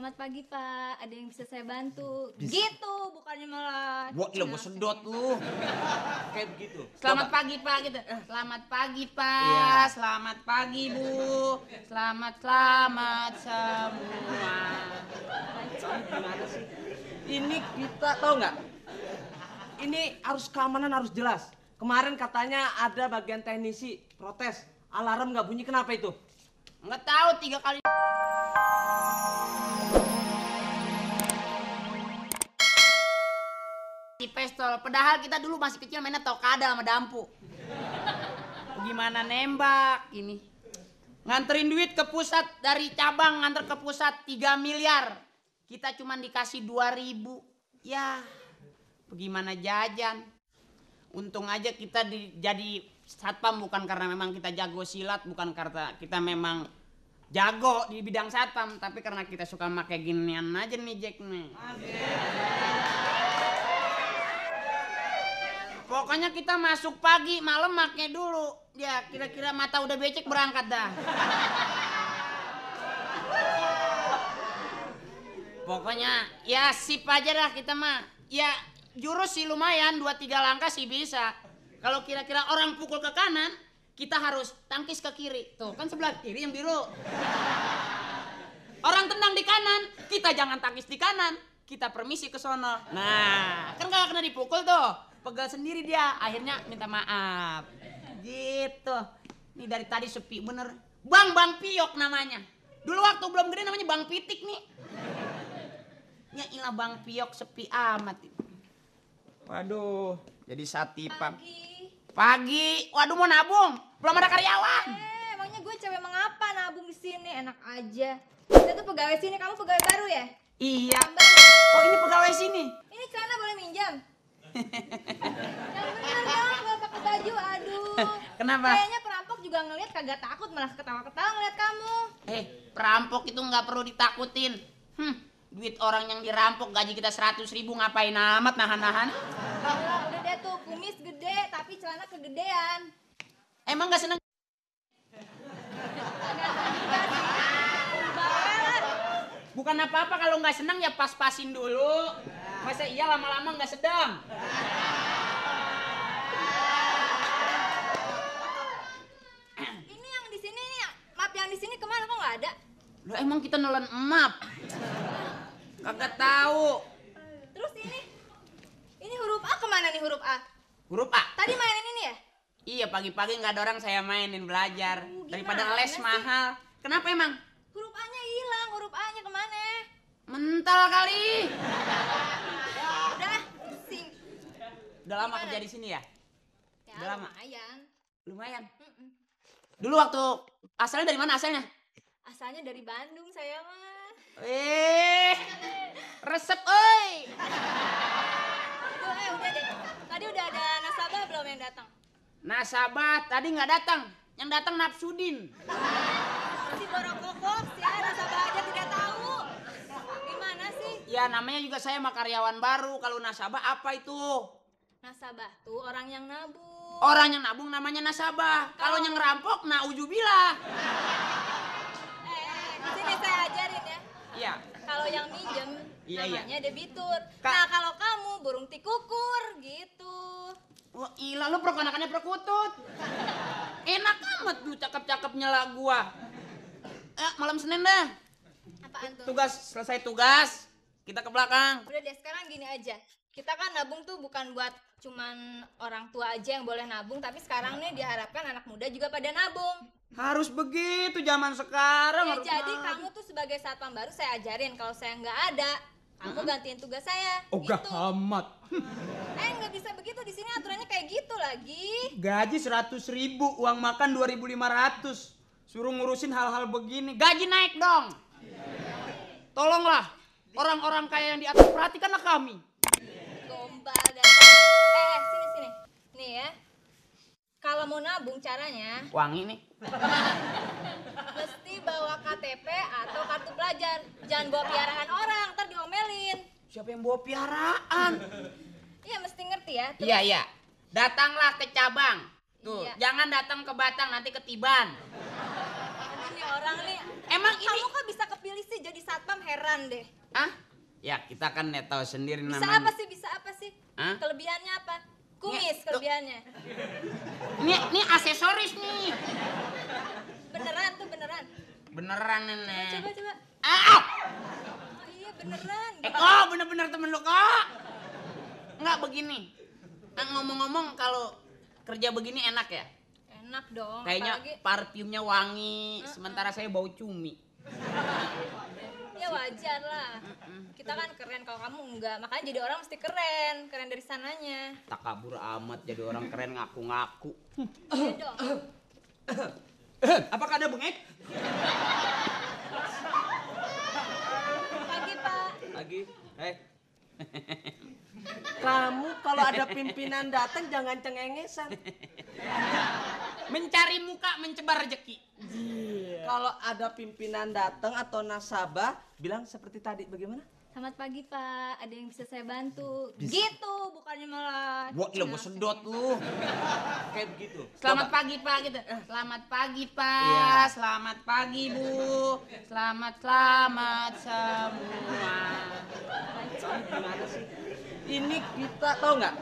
Selamat pagi Pak, ada yang bisa saya bantu? Gitu, bukannya malah. Wah, gila gue sedot lu. Kayak begitu. Selamat pagi Pak gitu. Selamat pagi Pak. Iya. Selamat pagi Bu. Selamat semua. Gimana sih? Ini kita tahu nggak? Ini harus keamanan harus jelas. Kemarin katanya ada bagian teknisi protes. Alarm nggak bunyi, kenapa itu? Nggak tahu 3 kali. Di pistol. Padahal kita dulu masih kecil mainnya tokada sama dampu. Gimana nembak ini? Nganterin duit ke pusat dari cabang nganter ke pusat 3 miliar. Kita cuma dikasih 2.000. Ya, bagaimana jajan? Untung aja kita jadi satpam bukan karena memang kita jago silat, bukan karena kita memang jago di bidang satpam, tapi karena kita suka pakai ginian aja nih Jack nih. Pokoknya kita masuk pagi, malam make dulu. Ya kira-kira mata udah becek berangkat dah. Pokoknya ya sip aja dah kita mah. Ya jurus sih lumayan, 2-3 langkah sih bisa. Kalau kira-kira orang pukul ke kanan, kita harus tangkis ke kiri. Tuh kan sebelah kiri yang biru. Orang tendang di kanan, kita jangan tangkis di kanan. Kita permisi ke sono. Nah, kan gak kena dipukul tuh. Pegal sendiri dia, akhirnya minta maaf. Gitu. Ini dari tadi sepi bener. Bang Piyok namanya. Dulu waktu belum gede namanya Bang Pitik nih. Ya ilah Bang Piyok sepi amat. Waduh, jadi satipam. Pagi. Waduh mau nabung, belum ada karyawan. Emangnya gue cewek mengapa nabung di sini? Enak aja. Kita tuh pegawai sini, kamu pegawai baru ya? Iya. Tambah. Oh ini pegawai sini. Ini celana boleh minjam? Yang bener dong, gak pakai baju, aduh. Kenapa? Kayaknya perampok juga ngeliat kagak takut, malah ketawa-ketawa ngeliat kamu. Perampok itu nggak perlu ditakutin. Duit orang yang dirampok gaji kita 100.000 ngapain amat nahan-nahan? Udah deh tuh, kumis gede tapi celana kegedean. Emang nggak seneng? Bukan apa-apa kalau nggak senang ya pas-pasin dulu. Masa iya lama-lama nggak sedang? Ini yang di sini nih, map yang di sini kemana kok nggak ada? Loh emang kita nelen emap? Kagak tahu. Terus ini huruf A kemana nih huruf A? Huruf A? Tadi mainin ini ya? Iya pagi-pagi nggak ada orang saya mainin belajar. Daripada gimana les sih? mahal. Kenapa emang? Huruf A-nya hilang, huruf A-nya kemana? Mental kali. Udah, pusing. Udah lama Gimana? kerja di sini ya? Ya Udah lama? lumayan. Lumayan. Dulu waktu asalnya dari mana asalnya? Asalnya dari Bandung saya mah. Resep oi. Tuh, udah deh. Tadi udah ada nasabah belum yang datang? Nasabah tadi nggak datang. Yang datang Nafsudin. Si borokokok ya, nasabah aja tidak tahu. Gimana sih? Ya namanya juga saya mah karyawan baru. Kalau nasabah apa itu? Nasabah tuh orang yang nabung. Orang yang nabung namanya nasabah. Kalau yang ngerampok nauzubillah. Di sini saya ajarin ya. Iya. Kalau yang minjem Iya, namanya debitur. Kak. Nah kalau kamu burung tikukur gitu. Wah ilah lu perkonakannya perkutut. Enak amat tuh cakep-cakep nyela gua. Malam Senin dah. Apaan tuh? Selesai tugas. Kita ke belakang. Udah deh sekarang gini aja. Kita kan nabung tuh bukan buat cuman orang tua aja yang boleh nabung, tapi sekarang nih diharapkan anak muda juga pada nabung. Harus begitu zaman sekarang. Ya harus jadi nabung. kamu tuh sebagai satpam baru saya ajarin, kalau saya nggak ada, kamu gantiin tugas saya. Ogah gitu. amat. Nggak bisa begitu, di sini aturannya kayak gitu lagi. Gaji 100.000, uang makan 2.500. Suruh ngurusin hal-hal begini. Gaji naik dong. Tolonglah orang-orang kaya yang di atas, perhatikanlah kami. Gombal dan sini. Nih ya. Kalau mau nabung caranya Wangi nih. mesti bawa KTP atau kartu pelajar. Jangan bawa piaraan orang, ntar diomelin. Siapa yang bawa piaraan? Iya mesti ngerti ya. Terus, Iya. Datanglah ke cabang. Tuh, Iya. jangan datang ke Batang nanti ketiban. nih orang nih. Emang ini Kamu kok bisa kepilih sih jadi satpam, heran deh. ah? Ya kita kan tahu sendiri Bisa namanya. apa sih? Bisa apa sih? Hah? Kelebihannya apa? Kumis Tuh. kelebihannya. Ini aksesoris nih. Beneran tuh beneran. Beneran nenek. Coba. Ah! Oh iya beneran. Kok bener-bener temen lu kok? Enggak begini. Ngomong-ngomong kalau kerja begini enak ya? Enak dong. Kayaknya Apalagi parfumnya wangi, sementara saya bau cumi. ya wajar lah. Kita kan keren, kalau kamu enggak. Makanya jadi orang mesti keren. Keren dari sananya. Takabur amat jadi orang keren ngaku-ngaku. Iya dong. Apakah ada bengek? Pagi Pak. Lagi, kamu kalau ada pimpinan datang jangan cengengesan. Mencari muka mencebar rezeki. Kalau ada pimpinan datang atau nasabah bilang seperti tadi, bagaimana? Selamat pagi Pak, ada yang bisa saya bantu? Gitu, bukannya malah. Wah, gila gua sedot lu. Kayak begitu. Selamat Coba. pagi Pak gitu. Selamat pagi Pak. Iya. Selamat pagi Bu. Selamat semua. Gimana sih? Ini kita tahu nggak?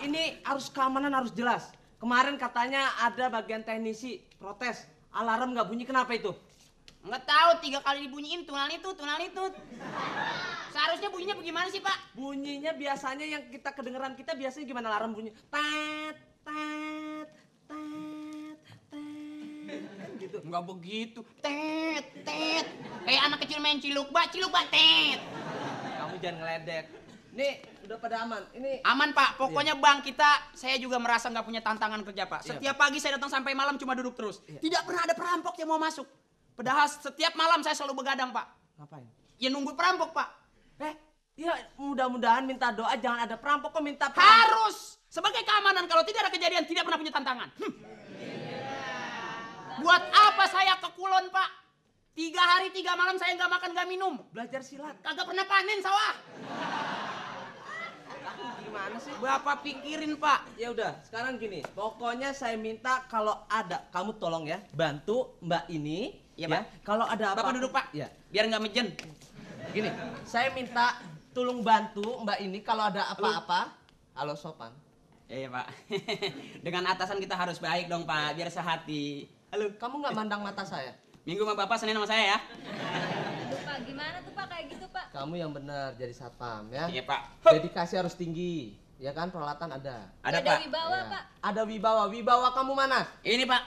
Ini harus keamanan harus jelas. Kemarin katanya ada bagian teknisi protes, alarm nggak bunyi, kenapa itu? Nggak tahu 3 kali dibunyiin tunal itu. Seharusnya bunyinya bagaimana sih Pak? Bunyinya biasanya yang kita kedengeran kita biasanya gimana alarm bunyi? Tet, tet, tet, tet. Kan gitu. Nggak begitu. Tet. Kayak anak kecil main ciluk bak, tet. Kamu jangan ngeledek. Nih, udah pada aman. Ini Aman Pak, pokoknya bang kita, saya juga merasa nggak punya tantangan kerja Pak. Iya. Setiap pagi saya datang sampai malam cuma duduk terus. Iya. Tidak pernah ada perampok yang mau masuk. Padahal setiap malam saya selalu begadang Pak. ngapain? Ya nunggu perampok Pak. Ya mudah-mudahan minta doa jangan ada perampok, kok minta Harus sebagai keamanan, kalau tidak ada kejadian tidak pernah punya tantangan. Buat apa saya ke Kulon Pak? 3 hari 3 malam saya nggak makan nggak minum. belajar silat. Kagak pernah panen sawah. Gimana sih? Bapak pikirin Pak. Ya udah, sekarang gini. Pokoknya saya minta kalau ada kamu tolong ya bantu Mbak ini. Iya, ya. Pak. Kalau ada apa? Bapak duduk Pak. Ya. Biar nggak mejen. Gini, saya minta tolong bantu Mbak ini kalau ada apa-apa. Halo sopan. Iya Pak. Dengan atasan kita harus baik dong Pak, biar sehati. Halo. Kamu nggak mandang mata saya? Minggu sama Bapak, Senin sama saya ya. Aduh Pak, gimana tuh Pak kayak gitu Pak? Kamu yang benar jadi satpam ya. Iya Pak. Dedikasi harus tinggi. Ya kan, peralatan ada. Ada Ada Pak. wibawa Ya. Pak. Ada wibawa. Wibawa kamu mana? Ini Pak.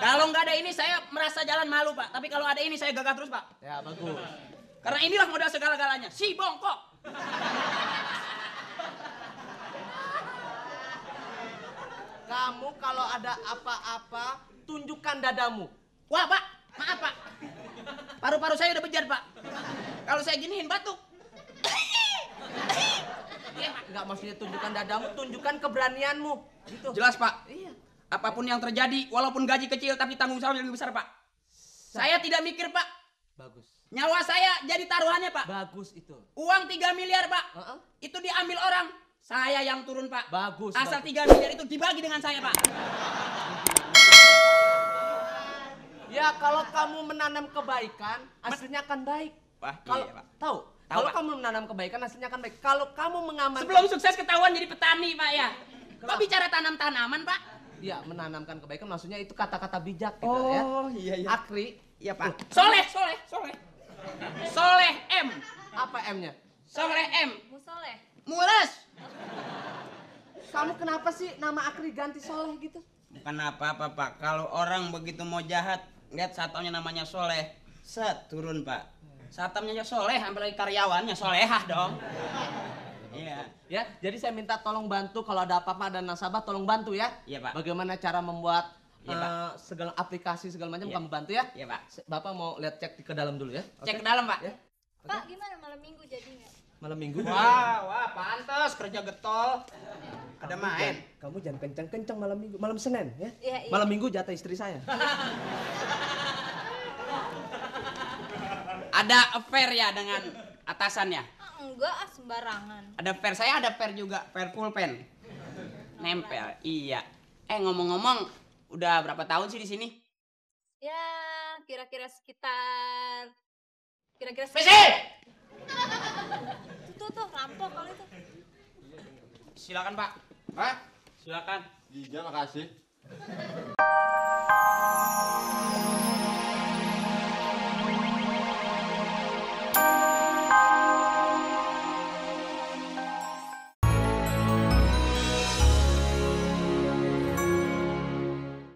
Kalau nggak ada ini saya merasa jalan malu Pak. Tapi kalau ada ini saya gagah terus Pak. Ya bagus. Karena inilah modal segala-galanya. Si bongkok. Kamu kalau ada apa-apa tunjukkan dadamu. Wah Pak, maaf Pak. Paru-paru saya udah bejar Pak. Kalau saya giniin batuk. Iya Pak. Enggak, maksudnya tunjukkan dadamu, tunjukkan keberanianmu. Gitu. Jelas Pak. Iya. Apapun yang terjadi, walaupun gaji kecil tapi tanggung jawab yang lebih besar Pak. Saya tidak mikir Pak. Bagus. Nyawa saya jadi taruhannya Pak. Bagus itu. Uang 3 miliar Pak. Heeh. Itu diambil orang. Saya yang turun Pak. Bagus. Asal bagus. 3 miliar itu dibagi dengan saya Pak. Ya kalau kamu menanam kebaikan, hasilnya akan baik. Wah, Kalau iya, Pak. tahu, Tahu, kalau Pak. kamu menanam kebaikan, hasilnya akan baik. Kalau kamu mengamankan, Sebelum sukses ketahuan jadi petani Pak ya. Kok Kenapa? bicara tanam-tanaman Pak? ya menanamkan kebaikan, maksudnya itu kata-kata bijak gitu ya. iya Akri, Iya Pak. Soleh. Soleh M. apa M-nya? Soleh M. Musoleh. Mules. Kamu kenapa sih nama Akri ganti Soleh gitu? Bukan apa-apa Pak. Kalau orang begitu mau jahat, lihat satpamnya namanya Soleh. Set, turun Pak. Satpamnya Soleh, ambil lagi karyawannya Solehah dong. Iya. Ya, jadi saya minta tolong bantu kalau ada apa-apa dan nasabah tolong bantu ya. Iya, Pak. Bagaimana cara membuat Iya, Pak. segala aplikasi segala macam Iya. kamu bantu ya. Iya Pak. Bapak mau lihat cek ke dalam dulu ya. Cek ke dalam Pak. Ya. Pak, gimana malam minggu jadinya? Malam minggu. Wah, pantas kerja getol. Ada main. Kamu jangan kencang-kencang malam minggu, malam Senin ya. Iya, iya. Malam minggu jatah istri saya. Ada affair ya dengan atasannya. Ah, enggak, sembarangan. Ada fair, saya ada fair juga, fair pulpen. Nempel, iya. Ngomong-ngomong, udah berapa tahun sih di sini? Ya, kira-kira sekitar PC! tuh rampok kali itu. Silakan Pak. Hah? Silakan. Iya, makasih.